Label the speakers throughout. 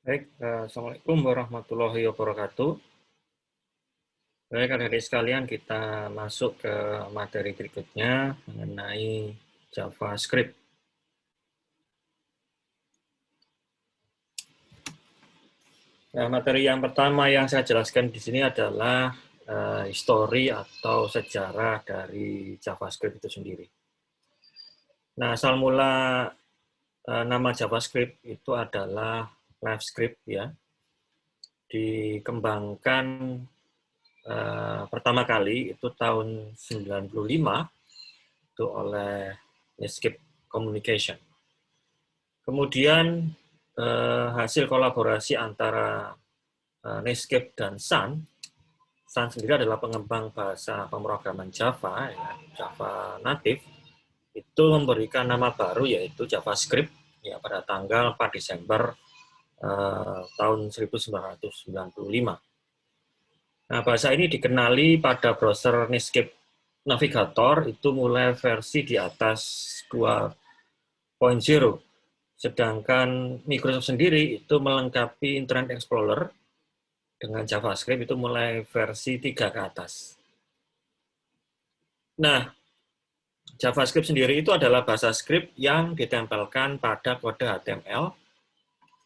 Speaker 1: Baik, Assalamualaikum warahmatullahi wabarakatuh. Baik, adik-adik sekalian, kita masuk ke materi berikutnya mengenai JavaScript. Nah, materi yang pertama yang saya jelaskan di sini adalah histori atau sejarah dari JavaScript itu sendiri. Nah, asal mula nama JavaScript itu adalah LiveScript ya. Dikembangkan pertama kali itu tahun 95 itu oleh Netscape Communication. Kemudian hasil kolaborasi antara Netscape dan Sun sendiri adalah pengembang bahasa pemrograman Java, ya, Java native, itu memberikan nama baru yaitu JavaScript ya pada tanggal 4 Desember tahun 1995. Nah, bahasa ini dikenali pada browser Netscape Navigator itu mulai versi di atas 2.0. Sedangkan Microsoft sendiri itu melengkapi Internet Explorer dengan JavaScript itu mulai versi 3 ke atas. Nah, JavaScript sendiri itu adalah bahasa script yang ditempelkan pada kode HTML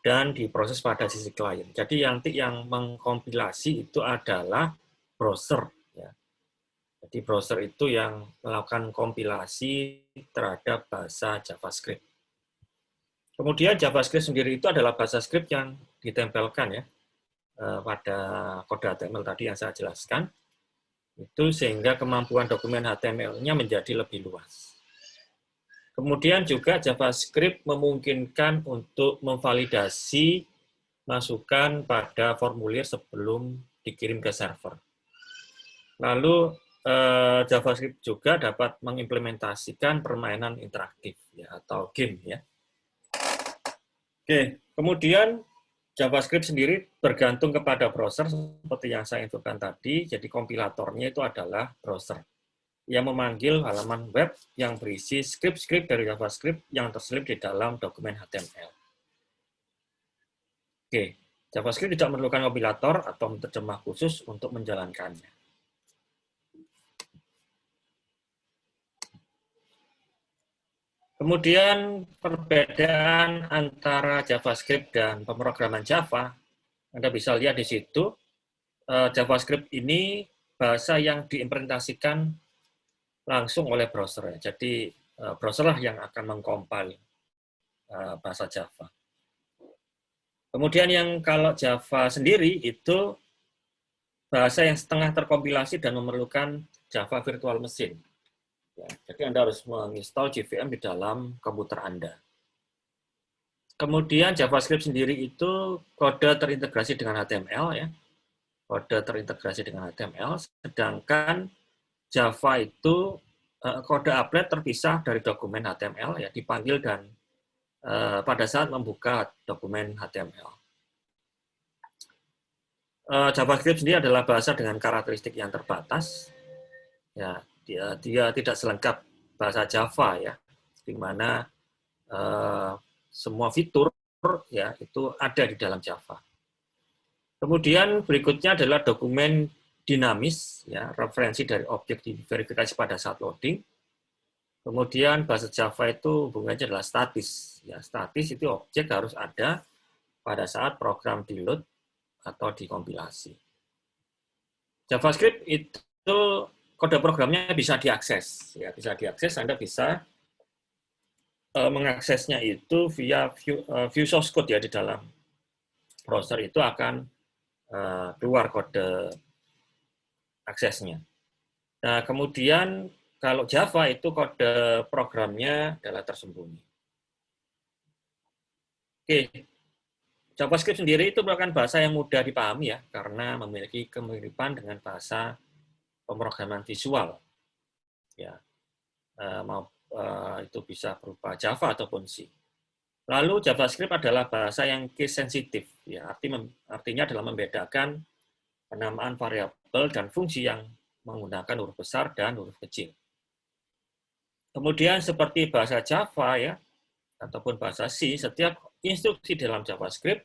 Speaker 1: dan diproses pada sisi klien. Jadi yang mengkompilasi itu adalah browser. Ya. Jadi browser itu yang melakukan kompilasi terhadap bahasa JavaScript. Kemudian JavaScript sendiri itu adalah bahasa script yang ditempelkan ya pada kode HTML tadi yang saya jelaskan, itu sehingga kemampuan dokumen HTML-nya menjadi lebih luas. Kemudian juga JavaScript memungkinkan untuk memvalidasi masukan pada formulir sebelum dikirim ke server. Lalu JavaScript juga dapat mengimplementasikan permainan interaktif ya, atau game ya. Oke, kemudian JavaScript sendiri bergantung kepada browser seperti yang saya infokan tadi. Jadi kompilatornya itu adalah browser yang memanggil halaman web yang berisi script-script dari JavaScript yang terselip di dalam dokumen HTML. Oke, JavaScript tidak memerlukan kompilator atau penerjemah khusus untuk menjalankannya. Kemudian perbedaan antara JavaScript dan pemrograman Java, Anda bisa lihat di situ, JavaScript ini bahasa yang diimplementasikan langsung oleh browser. Jadi browser lah yang akan mengcompile bahasa Java. Kemudian yang kalau Java sendiri itu bahasa yang setengah terkompilasi dan memerlukan Java Virtual Machine. Ya, jadi Anda harus menginstal JVM di dalam komputer Anda. Kemudian JavaScript sendiri itu kode terintegrasi dengan HTML ya. Kode terintegrasi dengan HTML, sedangkan Java itu kode applet terpisah dari dokumen HTML ya, dipanggil dan pada saat membuka dokumen HTML. JavaScript sendiri adalah bahasa dengan karakteristik yang terbatas. Ya, dia tidak selengkap bahasa Java ya, di mana semua fitur ya itu ada di dalam Java. Kemudian berikutnya adalah dokumen dinamis, ya, referensi dari objek diverifikasi pada saat loading. Kemudian bahasa Java itu hubungannya adalah statis. Ya, statis itu objek harus ada pada saat program di load atau dikompilasi. JavaScript itu kode programnya bisa diakses. Ya, bisa diakses, Anda bisa mengaksesnya itu via view source code ya, di dalam browser itu akan keluar kode aksesnya. Nah, kemudian kalau Java itu kode programnya adalah tersembunyi. Oke, JavaScript sendiri itu merupakan bahasa yang mudah dipahami ya, karena memiliki kemiripan dengan bahasa pemrograman visual. Ya, itu bisa berupa Java ataupun C. Lalu JavaScript adalah bahasa yang case sensitif, ya, artinya adalah membedakan penamaan variabel dan fungsi yang menggunakan huruf besar dan huruf kecil. Kemudian seperti bahasa Java ya, ataupun bahasa C, setiap instruksi dalam JavaScript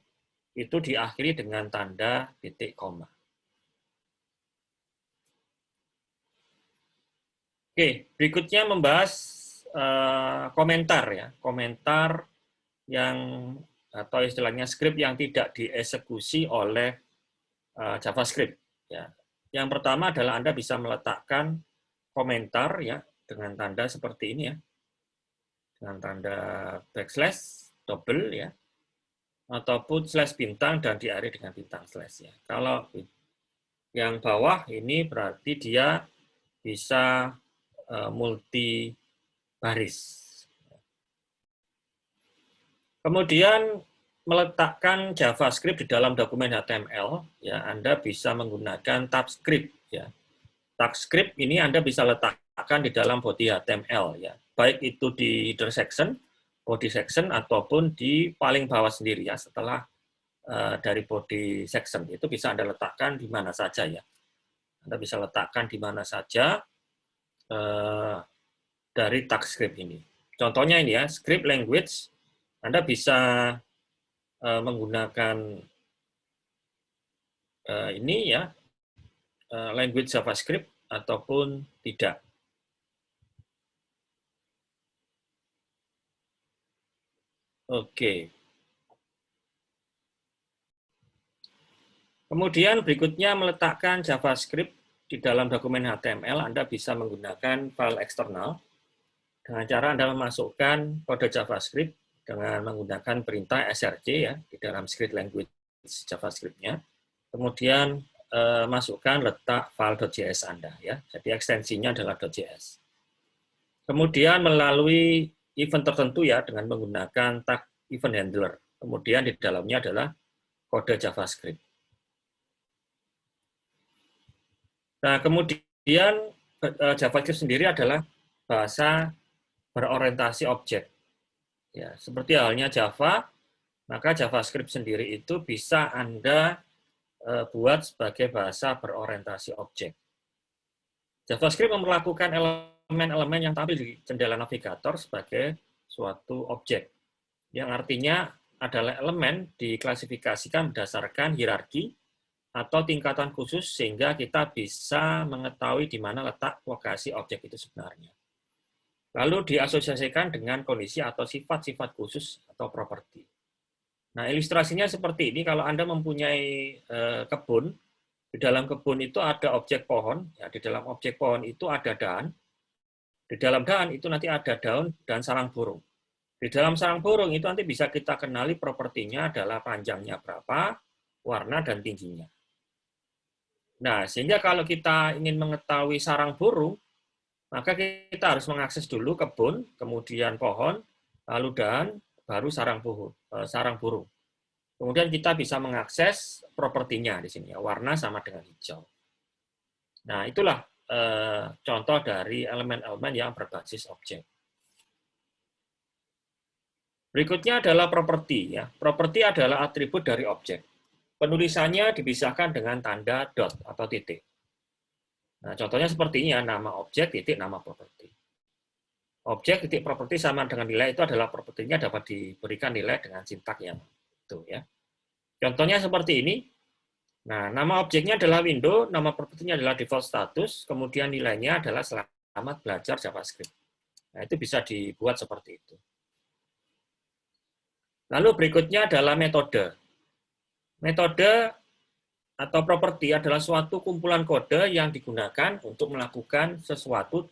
Speaker 1: itu diakhiri dengan tanda titik koma. Oke, berikutnya membahas komentar ya, komentar yang atau istilahnya script yang tidak dieksekusi oleh JavaScript. Ya. Yang pertama adalah Anda bisa meletakkan komentar ya dengan tanda seperti ini ya, dengan tanda backslash, double ya, ataupun slash bintang dan diakhiri dengan bintang slash ya. Kalau yang bawah ini berarti dia bisa multi baris. Kemudian meletakkan JavaScript di dalam dokumen HTML, ya Anda bisa menggunakan tab script. Ya. Tab script ini Anda bisa letakkan di dalam body HTML, ya, baik itu di header section, body section, ataupun di paling bawah sendiri ya setelah dari body section. Itu bisa Anda letakkan di mana saja ya. Anda bisa letakkan di mana saja dari tag script ini. Contohnya ini ya, script language. Anda bisa menggunakan ini ya, language JavaScript ataupun tidak. Oke. Kemudian berikutnya meletakkan JavaScript di dalam dokumen HTML, Anda bisa menggunakan file eksternal dengan cara Anda memasukkan kode JavaScript dengan menggunakan perintah src ya di dalam script language JavaScript-nya. Kemudian masukkan letak file.js Anda ya. Jadi ekstensinya adalah .js. Kemudian melalui event tertentu ya dengan menggunakan tag event handler. Kemudian di dalamnya adalah kode JavaScript. Nah, kemudian JavaScript sendiri adalah bahasa berorientasi objek. Ya, seperti halnya Java, maka JavaScript sendiri itu bisa Anda buat sebagai bahasa berorientasi objek. JavaScript memperlakukan elemen-elemen yang tampil di jendela navigator sebagai suatu objek, yang artinya adalah elemen diklasifikasikan berdasarkan hierarki atau tingkatan khusus sehingga kita bisa mengetahui di mana letak lokasi objek itu sebenarnya. Lalu diasosiasikan dengan kondisi atau sifat-sifat khusus atau properti. Nah, ilustrasinya seperti ini. Kalau Anda mempunyai kebun, di dalam kebun itu ada objek pohon, ya, di dalam objek pohon itu ada dahan, di dalam dahan itu nanti ada daun dan sarang burung. Di dalam sarang burung itu nanti bisa kita kenali propertinya adalah panjangnya berapa, warna, dan tingginya. Nah, sehingga kalau kita ingin mengetahui sarang burung, maka kita harus mengakses dulu kebun, kemudian pohon, lalu dahan, baru sarang burung. Kemudian kita bisa mengakses propertinya di sini, ya, warna sama dengan hijau. Nah, itulah contoh dari elemen-elemen yang berbasis objek. Berikutnya adalah properti. Ya. Properti adalah atribut dari objek. Penulisannya dipisahkan dengan tanda dot atau titik. Nah, contohnya seperti ini ya, nama objek, titik, nama properti. Objek, titik, properti sama dengan nilai itu adalah propertinya dapat diberikan nilai dengan sintak yang itu ya. Contohnya seperti ini. Nah, nama objeknya adalah window, nama propertinya adalah default status, kemudian nilainya adalah selamat belajar JavaScript. Nah, itu bisa dibuat seperti itu. Lalu berikutnya adalah metode. Metode atau properti adalah suatu kumpulan kode yang digunakan untuk melakukan sesuatu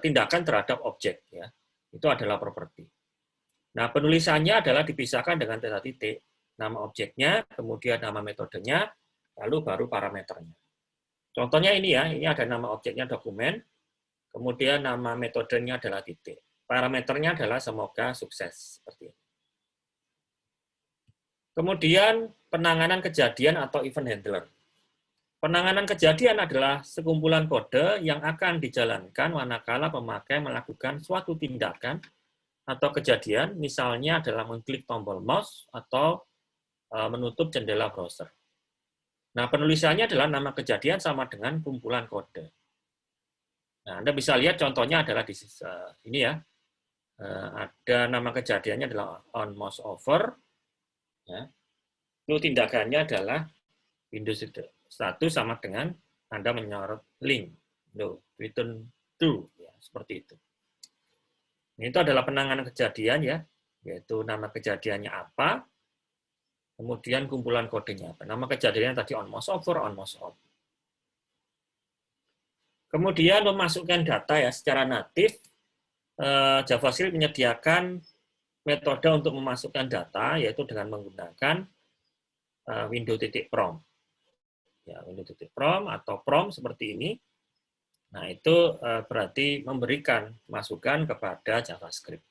Speaker 1: tindakan terhadap objek ya. Itu adalah properti. Nah, penulisannya adalah dipisahkan dengan tanda titik, nama objeknya, kemudian nama metodenya, lalu baru parameternya. Contohnya ini ya, ini ada nama objeknya dokumen, kemudian nama metodenya adalah titik. Parameternya adalah semoga sukses seperti ini. Kemudian penanganan kejadian atau event handler. Penanganan kejadian adalah sekumpulan kode yang akan dijalankan manakala pemakai melakukan suatu tindakan atau kejadian, misalnya adalah mengklik tombol mouse atau menutup jendela browser. Nah, penulisannya adalah nama kejadian sama dengan kumpulan kode. Nah, Anda bisa lihat contohnya adalah di ini ya. ada nama kejadiannya adalah on mouse over, ya. Itu tindakannya adalah Windows status sama dengan Anda menyorot link, return to, ya, seperti itu. Ini itu adalah penanganan kejadian, ya, yaitu nama kejadiannya apa, kemudian kumpulan kodenya apa. Nama kejadiannya tadi on mouse over, on mouse off. Kemudian memasukkan data, ya, secara natif. JavaScript menyediakan metode untuk memasukkan data, yaitu dengan menggunakan window.prom. Ya, window.prom atau prom seperti ini. Nah, itu berarti memberikan masukan kepada JavaScript.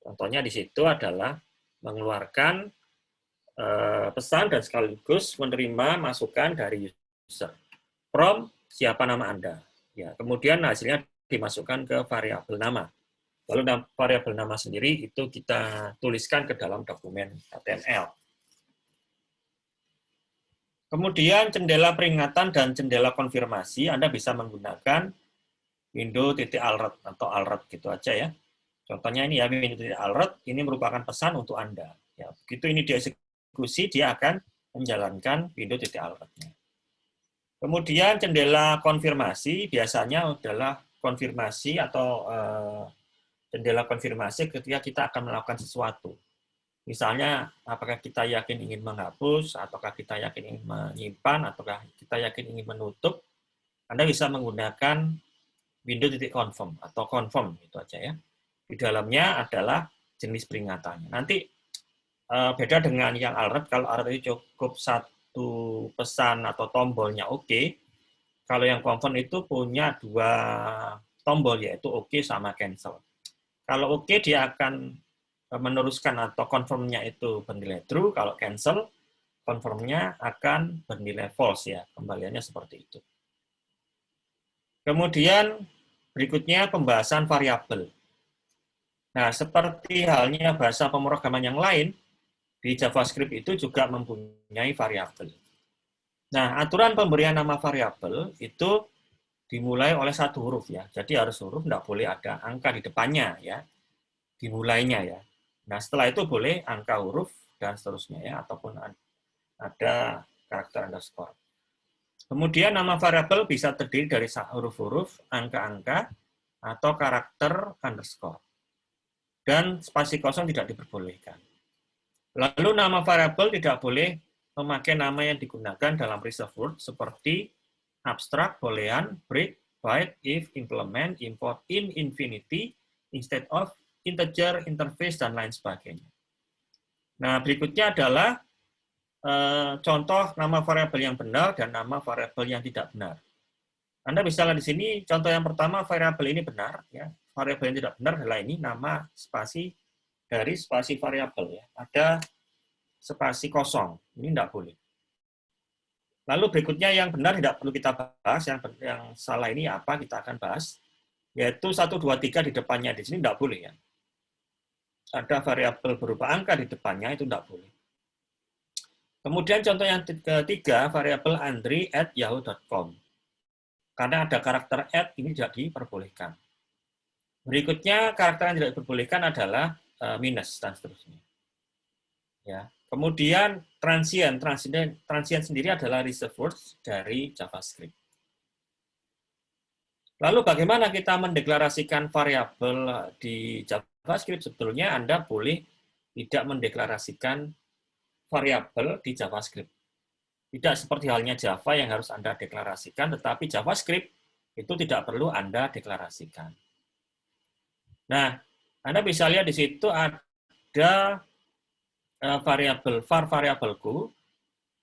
Speaker 1: Contohnya di situ adalah mengeluarkan pesan dan sekaligus menerima masukan dari user. Prom, siapa nama Anda. Ya, kemudian hasilnya dimasukkan ke variabel nama. Lalu variabel nama sendiri itu kita tuliskan ke dalam dokumen HTML. Kemudian jendela peringatan dan jendela konfirmasi Anda bisa menggunakan window.alert atau alert gitu aja, ya. Contohnya ini, ya, window.alert ini merupakan pesan untuk Anda. Ya, begitu ini dieksekusi, dia akan menjalankan window.alert-nya. Kemudian jendela konfirmasi biasanya adalah konfirmasi atau jendela konfirmasi ketika kita akan melakukan sesuatu. Misalnya, apakah kita yakin ingin menghapus, ataukah kita yakin ingin menyimpan, ataukah kita yakin ingin menutup, Anda bisa menggunakan window.confirm atau confirm, itu aja, ya. Di dalamnya adalah jenis peringatannya. Nanti beda dengan yang alert, kalau alert itu cukup satu pesan atau tombolnya oke. Kalau yang confirm itu punya 2 tombol, yaitu oke sama cancel. Kalau oke, dia akan meneruskan atau confirm-nya itu bernilai true, kalau cancel, confirm-nya akan bernilai false, ya, kembaliannya seperti itu. Kemudian berikutnya pembahasan variabel. Nah, seperti halnya bahasa pemrograman yang lain, di JavaScript itu juga mempunyai variabel. Nah, aturan pemberian nama variabel itu dimulai oleh 1 huruf, ya. Jadi harus huruf, tidak boleh ada angka di depannya, ya. Dimulainya, ya. Nah, setelah itu boleh angka huruf dan seterusnya, ya, ataupun ada karakter underscore. Kemudian nama variabel bisa terdiri dari huruf-huruf, angka-angka, atau karakter underscore. Dan spasi kosong tidak diperbolehkan. Lalu nama variabel tidak boleh memakai nama yang digunakan dalam reserved word seperti abstract, boolean, break, byte, if, implement, import, in, infinity, instead of, integer, interface, dan lain sebagainya. Nah, berikutnya adalah contoh nama variabel yang benar dan nama variabel yang tidak benar. Anda bisa lihat di sini, contoh yang pertama, variabel ini benar. Ya. Variabel yang tidak benar adalah ini, nama spasi dari spasi variabel. Ya. Ada spasi kosong, ini tidak boleh. Lalu berikutnya yang benar tidak perlu kita bahas, yang salah ini apa kita akan bahas, yaitu 1, 2, 3 di depannya, di sini tidak boleh, ya. Ada variabel berupa angka di depannya, itu tidak boleh. Kemudian contoh yang ketiga, variabel andre@yahoo.com. Karena ada karakter @ ini tidak diperbolehkan. Berikutnya karakter yang tidak diperbolehkan adalah minus dan seterusnya. Ya. Kemudian transient sendiri adalah reserved words dari JavaScript. Lalu bagaimana kita mendeklarasikan variabel di JavaScript? Sebetulnya Anda boleh tidak mendeklarasikan variabel di JavaScript. Tidak seperti halnya Java yang harus Anda deklarasikan, tetapi JavaScript itu tidak perlu Anda deklarasikan. Nah, Anda bisa lihat di situ ada variabel var variabelku,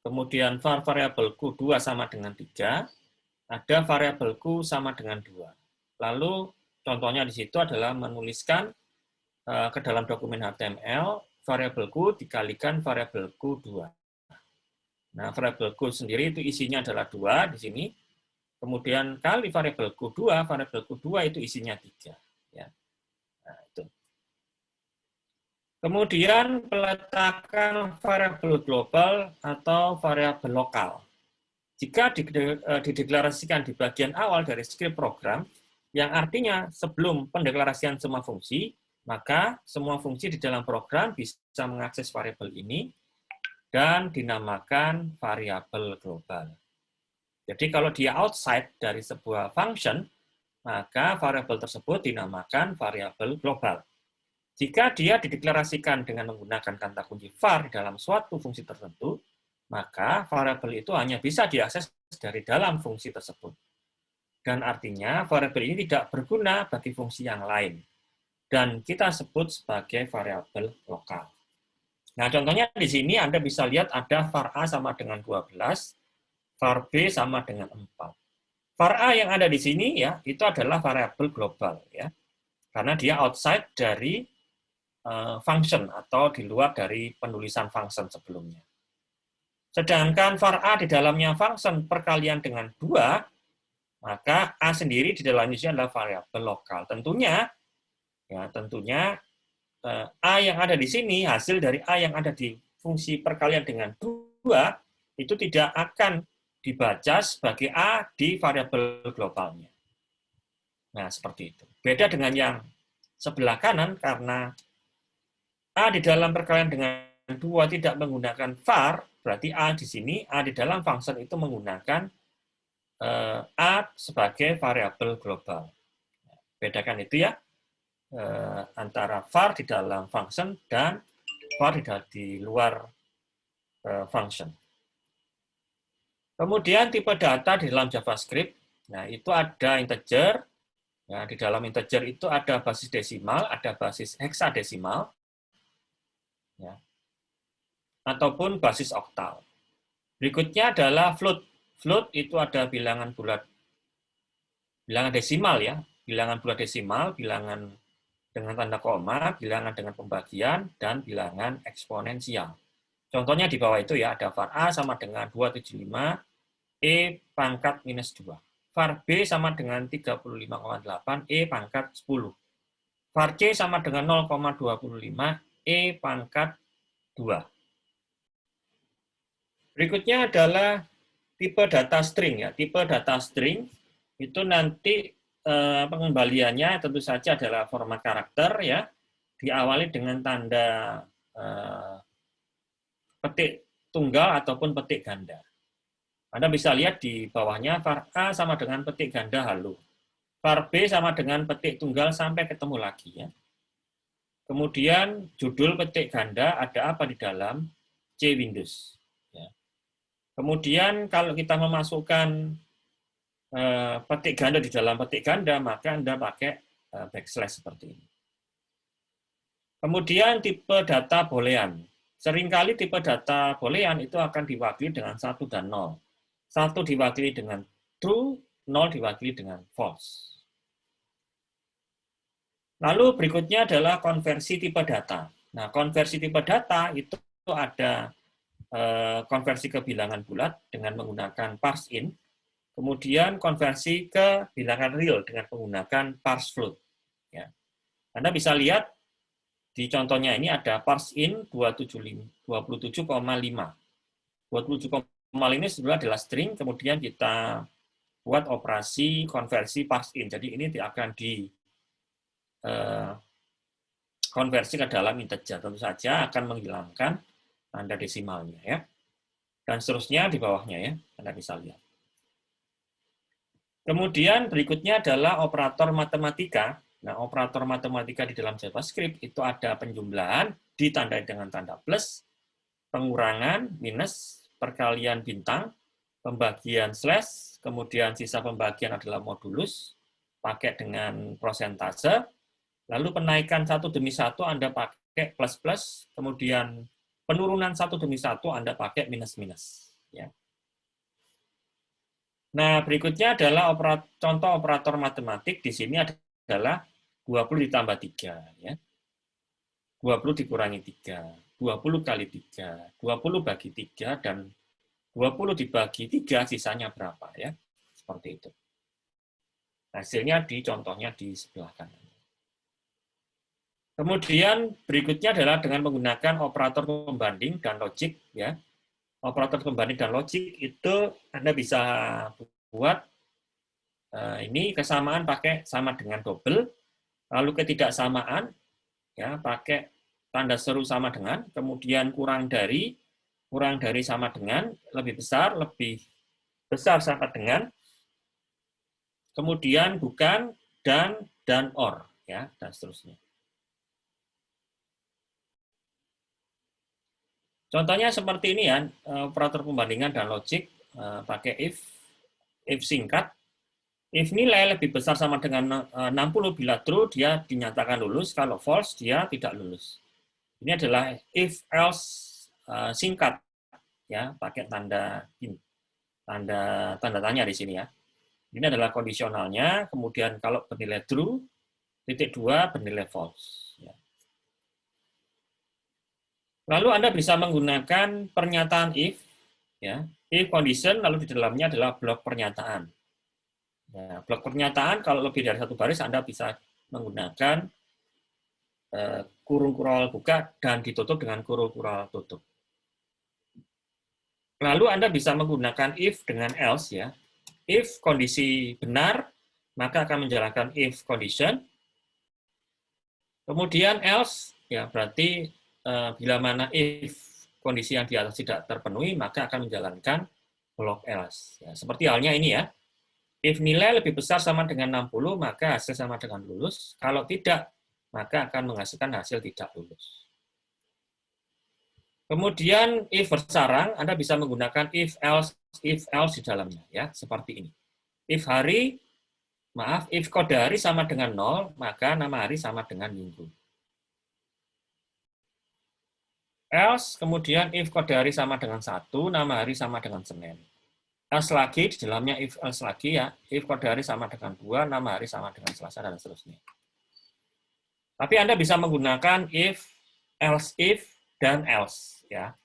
Speaker 1: kemudian var variabelku 2 sama dengan 3, ada variabelku sama dengan 2. Lalu contohnya di situ adalah menuliskan ke dalam dokumen HTML, variabelku dikalikan variabelku 2. Nah, variabelku sendiri itu isinya adalah 2 di sini, kemudian kali variabelku 2 itu isinya 3. Ya. Nah, itu. Kemudian peletakan variabel global atau variabel lokal. Jika dideklarasikan di bagian awal dari script program, yang artinya sebelum pendeklarasian semua fungsi, Maka semua fungsi di dalam program bisa mengakses variabel ini dan dinamakan variabel global. Jadi kalau dia outside dari sebuah function, maka variabel tersebut dinamakan variabel global. Jika dia dideklarasikan dengan menggunakan kata kunci var di dalam suatu fungsi tertentu, maka variabel itu hanya bisa diakses dari dalam fungsi tersebut. Dan artinya variabel ini tidak berguna bagi fungsi yang lain. Dan kita sebut sebagai variabel lokal. Nah, contohnya di sini Anda bisa lihat ada var A sama dengan 12, var B sama dengan 4. Var A yang ada di sini ya, itu adalah variabel global ya. Karena dia outside dari function atau di luar dari penulisan function sebelumnya. Sedangkan var A di dalamnya function perkalian dengan 2, maka A sendiri di dalamnya adalah variabel lokal. Tentunya A yang ada di sini, hasil dari A yang ada di fungsi perkalian dengan 2, itu tidak akan dibaca sebagai A di variabel globalnya. Nah, seperti itu. Beda dengan yang sebelah kanan, karena A di dalam perkalian dengan 2 tidak menggunakan var, berarti A di sini, A di dalam function itu menggunakan A sebagai variabel global. Bedakan itu ya, antara var di dalam function dan var di luar function. Kemudian tipe data di dalam JavaScript, nah itu ada integer, ya, di dalam integer itu ada basis desimal, ada basis heksadesimal, ya, ataupun basis oktal. Berikutnya adalah float. Float itu ada bilangan bulat, bilangan desimal ya, bilangan bulat desimal, bilangan dengan tanda koma, bilangan dengan pembagian, dan bilangan eksponensial. Contohnya di bawah itu ya, ada var A sama dengan 275, E pangkat minus 2. Var B sama dengan 35,8, E pangkat 10. Var C sama dengan 0,25, E pangkat 2. Berikutnya adalah tipe data string ya. Tipe data string itu nanti pengembaliannya tentu saja adalah format karakter ya, diawali dengan tanda petik tunggal ataupun petik ganda. Anda bisa lihat di bawahnya var A sama dengan petik ganda halo, var B sama dengan petik tunggal sampai ketemu lagi ya. Kemudian judul petik ganda ada apa di dalam C Windows. Ya. Kemudian kalau kita memasukkan petik ganda di dalam petik ganda, maka Anda pakai backslash seperti ini. Kemudian tipe data boolean. Seringkali tipe data boolean itu akan diwakili dengan 1 dan 0. 1 diwakili dengan true, 0 diwakili dengan false. Lalu berikutnya adalah konversi tipe data. Nah, konversi tipe data itu ada konversi ke bilangan bulat dengan menggunakan parse in, kemudian konversi ke bilangan real dengan menggunakan parse float. Ya. Anda bisa lihat di contohnya ini ada parse in 27,5. 27,5 ini sebenarnya adalah string, kemudian kita buat operasi konversi parse in. Jadi ini akan di konversi ke dalam integer. Tentu saja akan menghilangkan tanda desimalnya ya. Dan seterusnya di bawahnya ya, Anda bisa lihat. Kemudian berikutnya adalah operator matematika. Nah, operator matematika di dalam JavaScript itu ada penjumlahan ditandai dengan tanda plus, pengurangan minus, perkalian bintang, pembagian slash, kemudian sisa pembagian adalah modulus, pakai dengan prosentase, lalu penaikan satu demi satu Anda pakai plus plus, kemudian penurunan satu demi satu Anda pakai minus minus. Ya. Nah, berikutnya adalah contoh operator matematik. Di sini adalah 20 ditambah 3. Ya. 20 dikurangi 3, 20 kali 3, 20 bagi 3, dan 20 dibagi 3, sisanya berapa. Ya, seperti itu. Hasilnya di contohnya di sebelah kanan. Kemudian berikutnya adalah dengan menggunakan operator pembanding dan logik. Ya. Operator pembanding dan logik itu Anda bisa buat ini kesamaan pakai sama dengan double, lalu ketidaksamaan ya, pakai tanda seru sama dengan, kemudian kurang dari sama dengan, lebih besar sama dengan, kemudian bukan, dan or, ya, dan seterusnya. Contohnya seperti ini ya, operator pembandingan dan logik pakai if singkat. If nilai lebih besar sama dengan 60 bila true, dia dinyatakan lulus, kalau false, dia tidak lulus. Ini adalah if else singkat, ya, pakai tanda tanya di sini ya. Ini adalah kondisionalnya, kemudian kalau bernilai true, titik 2 bernilai false. Ya. Lalu Anda bisa menggunakan pernyataan if, ya, if condition, lalu di dalamnya adalah blok pernyataan. Ya, blok pernyataan kalau lebih dari satu baris Anda bisa menggunakan kurung kural buka dan ditutup dengan kurung kural tutup. Lalu Anda bisa menggunakan if dengan else ya. If kondisi benar, maka akan menjalankan if condition. Kemudian else ya berarti bila mana if kondisi yang di atas tidak terpenuhi, maka akan menjalankan blok else. Ya, seperti halnya ini ya. If nilai lebih besar sama dengan 60, maka hasil sama dengan lulus. Kalau tidak, maka akan menghasilkan hasil tidak lulus. Kemudian if bersarang, Anda bisa menggunakan if else di dalamnya, ya, seperti ini. If kode hari sama dengan 0, maka nama hari sama dengan minggu. Else, kemudian if kode hari sama dengan 1, nama hari sama dengan Senin. Else lagi, di dalamnya if else lagi ya, if kode hari sama dengan 2, nama hari sama dengan Selasa, dan seterusnya. Tapi Anda bisa menggunakan if, else if, dan else, ya,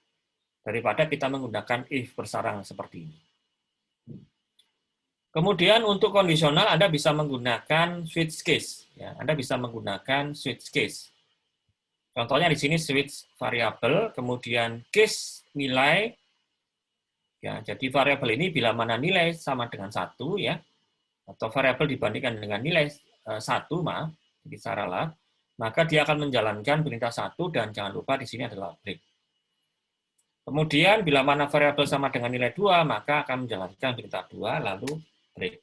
Speaker 1: daripada kita menggunakan if bersarang seperti ini. Kemudian untuk kondisional Anda bisa menggunakan switch case, ya, Anda bisa menggunakan switch case. Contohnya di sini switch variabel, kemudian case nilai. Ya, jadi variabel ini bila mana nilai sama dengan 1 ya, atau variabel dibandingkan dengan nilai 1, maaf, jadi saralah, maka dia akan menjalankan perintah 1 dan jangan lupa di sini adalah break. Kemudian bila mana variabel sama dengan nilai 2, maka akan menjalankan perintah 2 lalu break.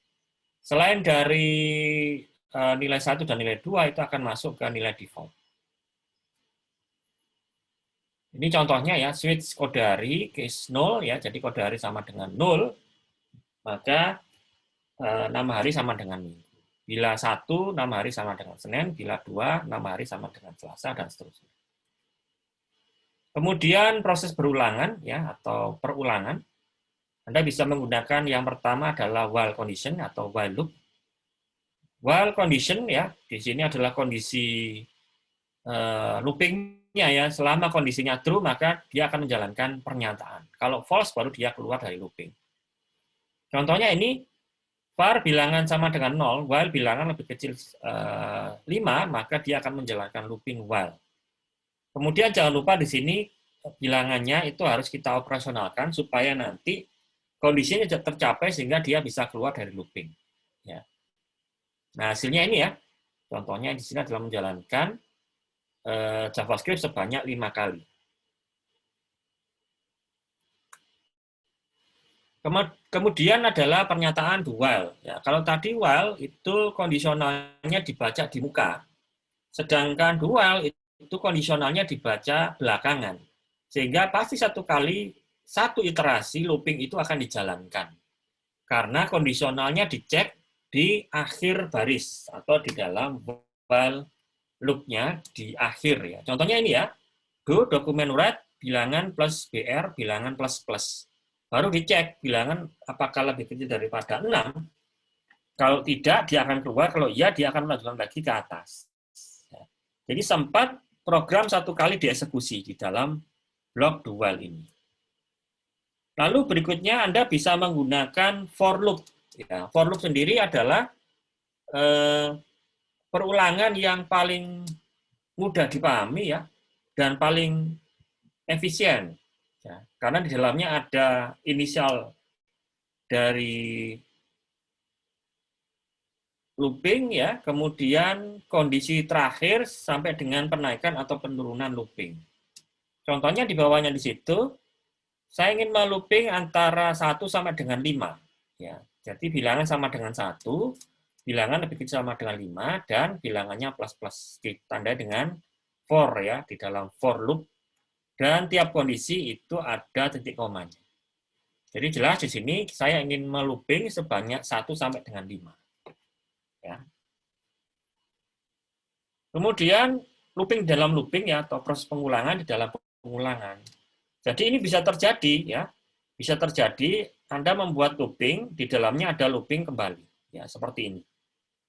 Speaker 1: Selain dari nilai 1 dan nilai 2 itu akan masuk ke nilai default. Ini contohnya ya, switch kode hari case 0 ya, jadi kode hari sama dengan 0, maka nama hari sama dengan minggu. Bila 1, nama hari sama dengan Senin, bila 2, nama hari sama dengan Selasa, dan seterusnya. Kemudian proses berulangan ya atau perulangan. Anda bisa menggunakan yang pertama adalah while condition atau while loop. While condition ya, di sini adalah kondisi looping ya, selama kondisinya true maka dia akan menjalankan pernyataan. Kalau false baru dia keluar dari looping. Contohnya ini var bilangan sama dengan 0, while bilangan lebih kecil 5, maka dia akan menjalankan looping while. Kemudian jangan lupa di sini bilangannya itu harus kita operasionalkan supaya nanti kondisinya tercapai sehingga dia bisa keluar dari looping. Ya. Nah hasilnya ini ya, contohnya di sini adalah menjalankan JavaScript sebanyak 5 kali. Kemudian adalah pernyataan while. Ya, kalau tadi while itu kondisionalnya dibaca di muka, sedangkan while itu kondisionalnya dibaca belakangan. Sehingga pasti satu iterasi looping itu akan dijalankan. Karena kondisionalnya dicek di akhir baris atau di dalam while loop-nya di akhir ya. Contohnya ini ya, do dokumen write bilangan plus BR bilangan plus plus. Baru dicek bilangan apakah lebih kecil daripada 6. Kalau tidak, dia akan keluar. Kalau iya, dia akan melanjutkan lagi ke atas. Jadi sempat program satu kali dieksekusi di dalam blok do while ini. Lalu berikutnya Anda bisa menggunakan for loop. Ya, for loop sendiri adalah perulangan yang paling mudah dipahami ya dan paling efisien ya, karena di dalamnya ada inisial dari looping ya, kemudian kondisi terakhir sampai dengan penaikan atau penurunan looping. Contohnya di bawahnya di situ, saya ingin melooping antara 1 sampai dengan 5. Ya, jadi bilangan sama dengan 1, bilangan lebih kecil sama dengan 5, dan bilangannya plus-plus, ditandai dengan for ya, di dalam for loop, dan tiap kondisi itu ada titik komanya. Jadi jelas di sini saya ingin melooping sebanyak 1 sampai dengan 5. Ya. Kemudian looping dalam looping ya, atau proses pengulangan di dalam pengulangan. Jadi ini bisa terjadi ya, bisa terjadi Anda membuat looping, di dalamnya ada looping kembali, ya seperti ini.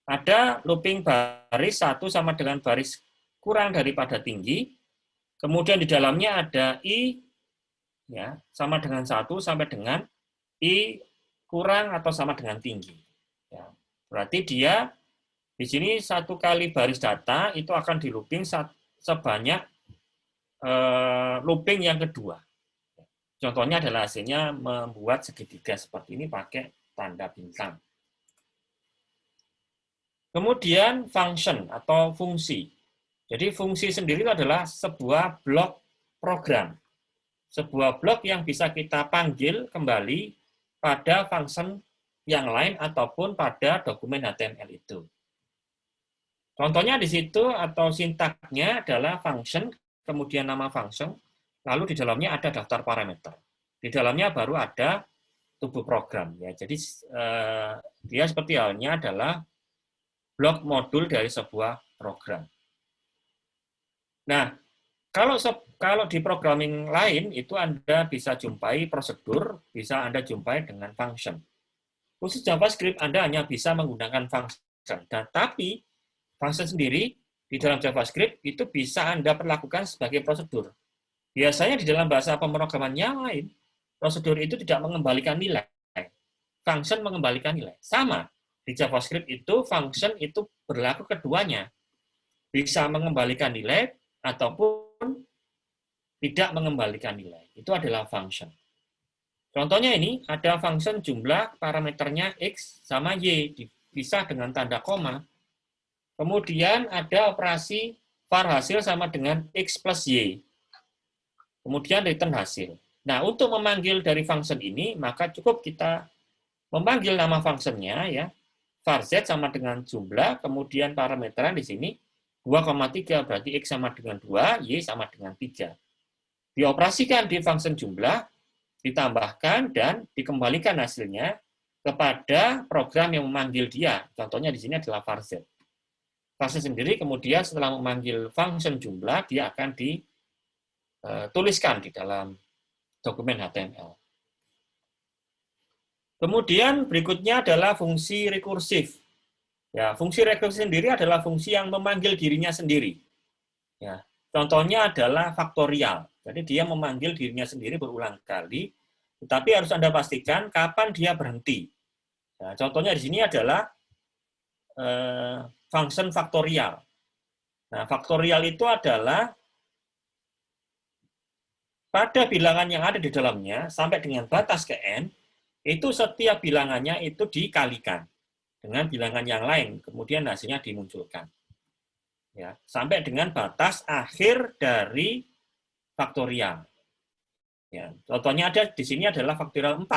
Speaker 1: Ada looping baris 1 sama dengan baris kurang daripada tinggi, kemudian di dalamnya ada I ya sama dengan 1 sampai dengan I kurang atau sama dengan tinggi. Ya, berarti dia di sini 1 kali baris data itu akan di looping sebanyak looping yang kedua. Contohnya adalah hasilnya membuat segitiga seperti ini pakai tanda bintang. Kemudian function atau fungsi. Jadi fungsi sendiri itu adalah sebuah blok program. Sebuah blok yang bisa kita panggil kembali pada function yang lain ataupun pada dokumen HTML itu. Contohnya di situ atau sintaknya adalah function, kemudian nama function, lalu di dalamnya ada daftar parameter. Di dalamnya baru ada tubuh program. Ya. Jadi dia seperti halnya adalah blok modul dari sebuah program. Nah, kalau di programming lain itu Anda bisa jumpai prosedur, bisa Anda jumpai dengan function. Khusus JavaScript Anda hanya bisa menggunakan function. Tapi function sendiri di dalam JavaScript itu bisa Anda perlakukan sebagai prosedur. Biasanya di dalam bahasa pemrograman yang lain, prosedur itu tidak mengembalikan nilai. Function mengembalikan nilai. Sama, di JavaScript itu function itu berlaku keduanya. Bisa mengembalikan nilai ataupun tidak mengembalikan nilai. Itu adalah function. Contohnya ini, ada function jumlah parameternya X sama Y, dipisah dengan tanda koma. Kemudian ada operasi var hasil sama dengan X plus Y. Kemudian return hasil. Nah, untuk memanggil dari function ini, maka cukup kita memanggil nama functionnya, ya, var z sama dengan jumlah, kemudian parameteran di sini 2,3, berarti X sama dengan 2, Y sama dengan 3. Dioperasikan di function jumlah, ditambahkan, dan dikembalikan hasilnya kepada program yang memanggil dia. Contohnya di sini adalah var z. Function sendiri kemudian setelah memanggil function jumlah, dia akan dituliskan di dalam dokumen HTML. Kemudian berikutnya adalah fungsi rekursif. Ya, fungsi rekursif sendiri adalah fungsi yang memanggil dirinya sendiri. Ya, contohnya adalah faktorial. Jadi dia memanggil dirinya sendiri berulang kali, tetapi harus Anda pastikan kapan dia berhenti. Ya, contohnya di sini adalah function faktorial. Nah, faktorial itu adalah pada bilangan yang ada di dalamnya sampai dengan batas ke n, itu setiap bilangannya itu dikalikan dengan bilangan yang lain, kemudian hasilnya dimunculkan. Ya, sampai dengan batas akhir dari faktorial. Ya, contohnya ada di sini adalah faktorial 4.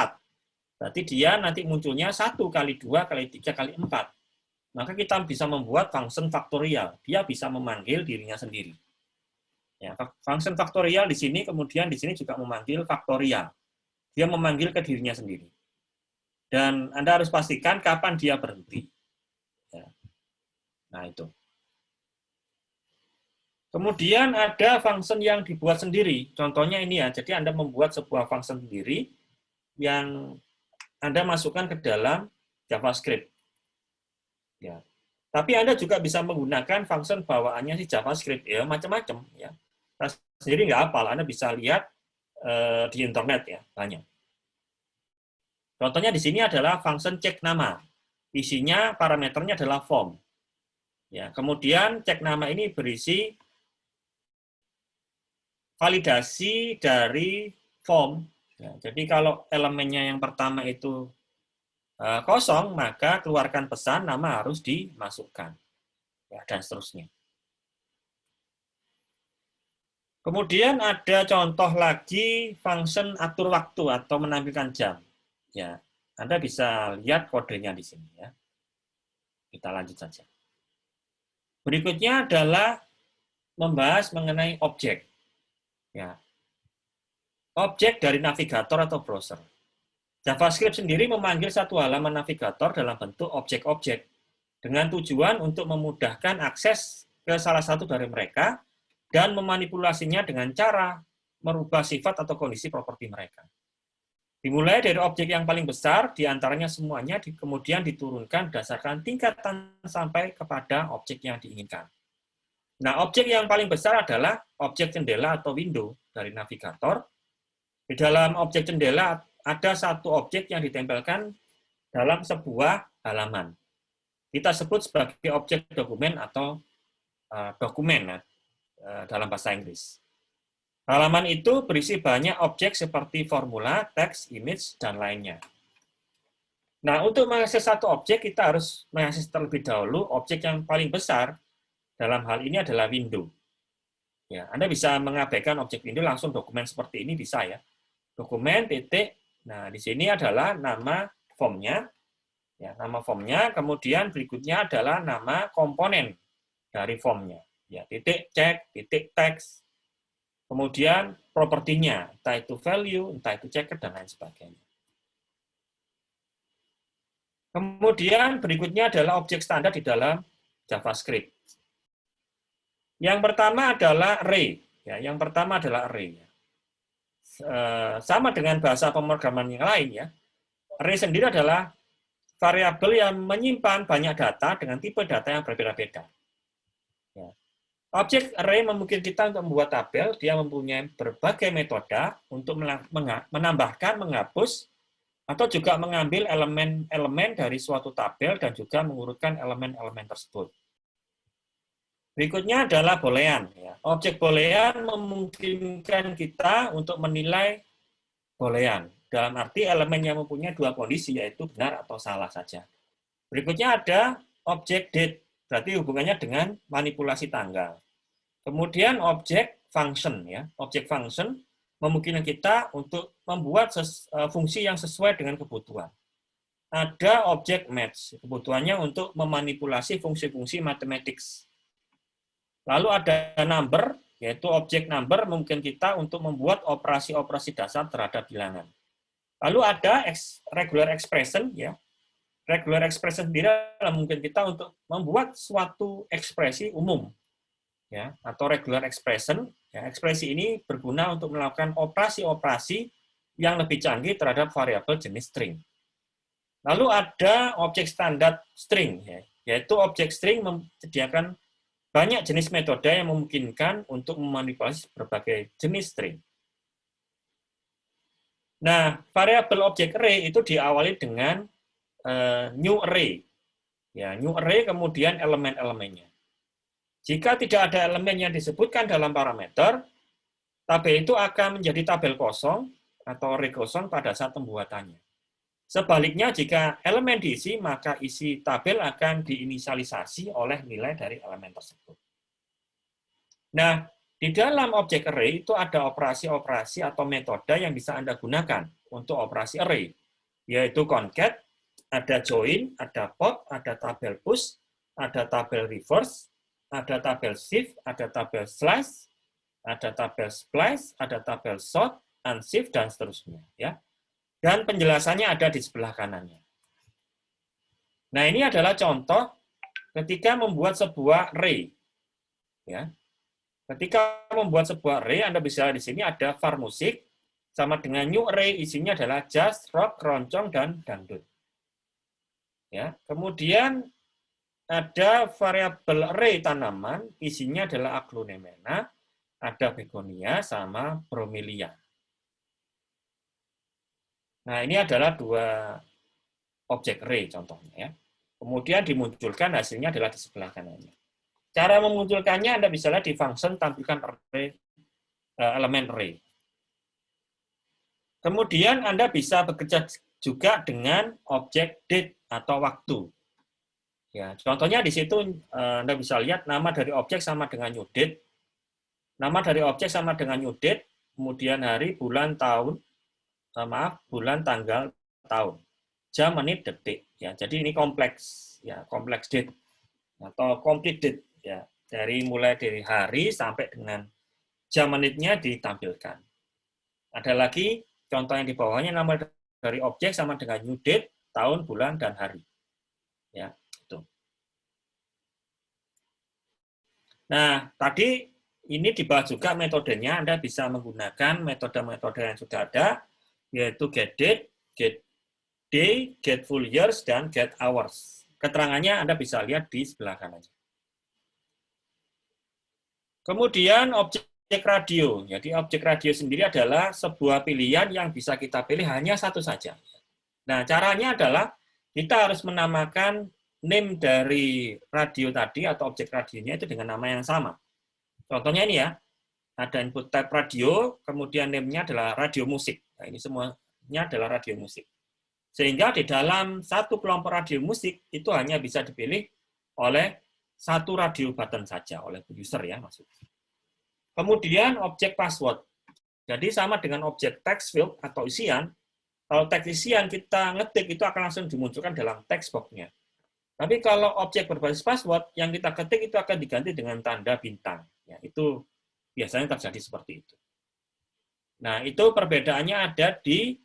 Speaker 1: Berarti dia nanti munculnya 1 kali 2 kali 3 kali 4. Maka kita bisa membuat function faktorial. Dia bisa memanggil dirinya sendiri. Ya, function faktorial di sini, kemudian di sini juga memanggil faktorial. Dia memanggil ke dirinya sendiri. Dan Anda harus pastikan kapan dia berhenti. Ya. Nah, itu. Kemudian ada function yang dibuat sendiri. Contohnya ini ya, jadi Anda membuat sebuah function sendiri yang Anda masukkan ke dalam JavaScript. Ya. Tapi Anda juga bisa menggunakan function bawaannya si JavaScript, ya macam-macam. Ya. Saya sendiri nggak hafal, Anda bisa lihat di internet ya, banyak. Contohnya di sini adalah function cek nama. Isinya parameternya adalah form. Ya, kemudian cek nama ini berisi validasi dari form. Ya, jadi kalau elemennya yang pertama itu kosong, maka keluarkan pesan nama harus dimasukkan, ya, dan seterusnya. Kemudian ada contoh lagi function atur waktu atau menampilkan jam. Ya, Anda bisa lihat kodenya di sini, ya. Kita lanjut saja. Berikutnya adalah membahas mengenai objek. Ya. Objek dari navigator atau browser. JavaScript sendiri memanggil satu halaman navigator dalam bentuk objek-objek dengan tujuan untuk memudahkan akses ke salah satu dari mereka dan memanipulasinya dengan cara merubah sifat atau kondisi properti mereka. Dimulai dari objek yang paling besar, diantaranya semuanya kemudian diturunkan berdasarkan tingkatan sampai kepada objek yang diinginkan. Nah, objek yang paling besar adalah objek jendela atau window dari navigator. Di dalam objek jendela ada satu objek yang ditempelkan dalam sebuah halaman. Kita sebut sebagai objek dokumen atau dokumen dalam bahasa Inggris. Halaman itu berisi banyak objek seperti formula, teks, image, dan lainnya. Nah, untuk mengakses satu objek, kita harus mengakses terlebih dahulu objek yang paling besar. Dalam hal ini adalah window. Ya, Anda bisa mengabaikan objek window langsung dokumen seperti ini, bisa ya. Dokumen, titik. Nah, di sini adalah nama formnya. Ya, nama formnya, kemudian berikutnya adalah nama komponen dari formnya. Ya, titik cek, titik teks. Kemudian propertinya, entah itu value, entah itu checker, dan lain sebagainya. Kemudian berikutnya adalah objek standar di dalam JavaScript. Yang pertama adalah array. Ya, yang pertama adalah array. Sama dengan bahasa pemrograman yang lain, ya. Array sendiri adalah variabel yang menyimpan banyak data dengan tipe data yang berbeda-beda. Ya. Objek array memungkinkan kita untuk membuat tabel, dia mempunyai berbagai metode untuk menambahkan, menghapus, atau juga mengambil elemen-elemen dari suatu tabel dan juga mengurutkan elemen-elemen tersebut. Berikutnya adalah boolean. Objek boolean memungkinkan kita untuk menilai boolean, dalam arti elemen yang mempunyai dua kondisi, yaitu benar atau salah saja. Berikutnya ada objek date, berarti hubungannya dengan manipulasi tanggal. Kemudian objek function, ya. Objek function memungkinkan kita untuk membuat fungsi yang sesuai dengan kebutuhan. Ada objek match, kebutuhannya untuk memanipulasi fungsi-fungsi mathematics. Lalu ada number, yaitu objek number memungkinkan kita untuk membuat operasi-operasi dasar terhadap bilangan. Lalu ada regular expression, ya. Regular expression sendiri memungkinkan kita untuk membuat suatu ekspresi umum, ya, atau regular expression. Ya, ekspresi ini berguna untuk melakukan operasi-operasi yang lebih canggih terhadap variabel jenis string. Lalu ada objek standar string, ya, yaitu objek string menyediakan banyak jenis metode yang memungkinkan untuk memanipulasi berbagai jenis string. Nah, variabel objek array itu diawali dengan new array. Ya, new array kemudian elemen-elemennya. Jika tidak ada elemen yang disebutkan dalam parameter, tabel itu akan menjadi tabel kosong atau array kosong pada saat pembuatannya. Sebaliknya, jika elemen diisi, maka isi tabel akan diinisialisasi oleh nilai dari elemen tersebut. Nah, di dalam objek array itu ada operasi-operasi atau metode yang bisa Anda gunakan untuk operasi array, yaitu concat, ada join, ada pop, ada tabel push, ada tabel reverse, ada tabel shift, ada tabel slash, ada tabel splice, ada tabel sort, unshift, dan seterusnya. Ya. Dan penjelasannya ada di sebelah kanannya. Nah, ini adalah contoh ketika membuat sebuah array. Ya. Ketika membuat sebuah array, Anda bisa di sini ada var musik, sama dengan new array, isinya adalah jazz, rock, keroncong, dan dangdut. Ya. Kemudian ada variabel array tanaman, isinya adalah aglaonema, ada begonia, sama bromelia. Nah, ini adalah dua objek array contohnya. Ya. Kemudian dimunculkan hasilnya adalah di sebelah kanannya. Cara memunculkannya Anda bisa lihat di function tampilkan array, elemen array. Kemudian Anda bisa bekerja juga dengan objek date atau waktu. Ya, contohnya di situ Anda bisa lihat nama dari objek sama dengan new date. Nama dari objek sama dengan new date, kemudian hari, bulan, tahun, bulan, tanggal, tahun, jam, menit, detik. Ya, jadi ini kompleks, ya, kompleks date atau complete date. Ya, mulai dari hari sampai dengan jam menitnya ditampilkan. Ada lagi contoh yang di bawahnya nama dari objek sama dengan new date, tahun, bulan, dan hari. Ya, itu. Nah, tadi ini dibahas juga metodenya. Anda bisa menggunakan metode-metode yang sudah ada, yaitu get date, get day, get full years, dan get hours. Keterangannya Anda bisa lihat di sebelah kanan. Kemudian objek radio. Jadi objek radio sendiri adalah sebuah pilihan yang bisa kita pilih hanya satu saja. Nah, caranya adalah kita harus menamakan name dari radio tadi atau objek radionya itu dengan nama yang sama. Contohnya ini ya, ada input type radio, kemudian name-nya adalah radio musik. Nah, ini semuanya adalah radio musik. Sehingga di dalam satu kelompok radio musik itu hanya bisa dipilih oleh satu radio button saja, oleh user ya maksudnya. Kemudian objek password. Jadi sama dengan objek text field atau isian, kalau teks isian kita ngetik itu akan langsung dimunculkan dalam text box-nya. Tapi kalau objek berbasis password, yang kita ketik itu akan diganti dengan tanda bintang. Ya, itu biasanya terjadi seperti itu. Nah, itu perbedaannya ada di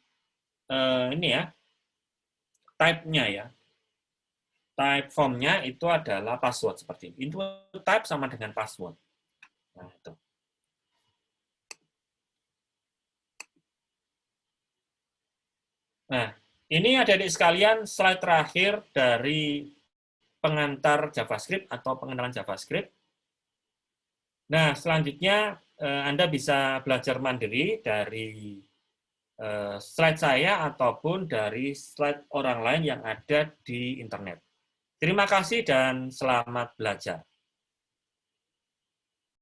Speaker 1: ini ya, type-nya ya. Type form-nya itu adalah password seperti ini. Input type sama dengan password. Nah, itu. Nah, ini adik-adik sekalian slide terakhir dari pengantar JavaScript atau pengenalan JavaScript. Nah, selanjutnya Anda bisa belajar mandiri dari slide saya ataupun dari slide orang lain yang ada di internet. Terima kasih dan selamat belajar.